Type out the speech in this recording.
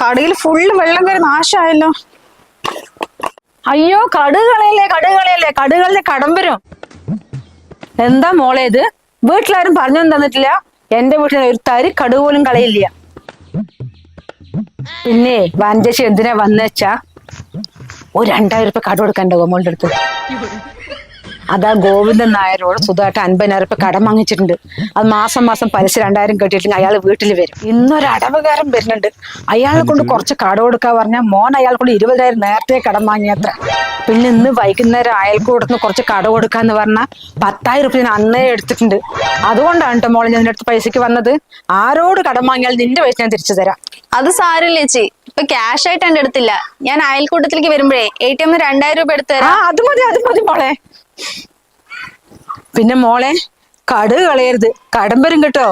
കടയിൽ ഫുള്ള് വെള്ളം കയറി നാശമായല്ലോ. അയ്യോ, കടുകളിലെ കടം വരും. എന്താ മോളെ ഇത്? വീട്ടിലാരും പറഞ്ഞു തന്നിട്ടില്ല? എന്റെ വീട്ടിൽ ഒരു തരി കടുക് പോലും കളയില്ല. പിന്നെ വാഞ്ചേച്ചി എന്തിനാ വന്നുവെച്ചാ ഒരു 2000 രൂപ കടം കൊടുക്കണ്ടോ മോളുടെ അടുത്ത്? അതാ ഗോവിന്ദൻ നായരോട് സുധായിട്ട് 50,000 രൂപ കടം വാങ്ങിച്ചിട്ടുണ്ട്. അത് മാസം മാസം പലിശ 2000 കെട്ടിയിട്ടില്ലെങ്കിൽ അയാൾ വീട്ടിൽ വരും. ഇന്നൊരു അടവുകാരൻ വരുന്നുണ്ട്. അയാളെ കൊണ്ട് കുറച്ച് കടം കൊടുക്കാൻ പറഞ്ഞാൽ മോൻ അയാളെ കൊണ്ട് 20,000 നേരത്തെ കടം വാങ്ങിയത്ര. പിന്നെ ഇന്ന് വൈകുന്നേരം അയൽക്കൂടത്തിന് കുറച്ച് കടം കൊടുക്കാന്ന് പറഞ്ഞാൽ 10,000 രൂപ ഞാൻ അന്നേ എടുത്തിട്ടുണ്ട്. അതുകൊണ്ടാണ് കേട്ടോ മോളെ ഞാൻ അടുത്ത് പൈസക്ക് വന്നത്. ആരോട് കടം വാങ്ങിയാൽ നിന്റെ പൈസ ഞാൻ തിരിച്ചു തരാം. അത് സാരമില്ല ചേച്ചി, ഇപ്പൊ ക്യാഷ് ആയിട്ട് എന്റെ അടുത്തില്ല. ഞാൻ അയൽക്കൂട്ടത്തിലേക്ക് വരുമ്പോഴേ ATM 2000 രൂപ എടുത്തു തരാം. അത് മതി മോളെ. പിന്നെ മോളെ കടുക് കളയരുത്, കടം വരും കേട്ടോ.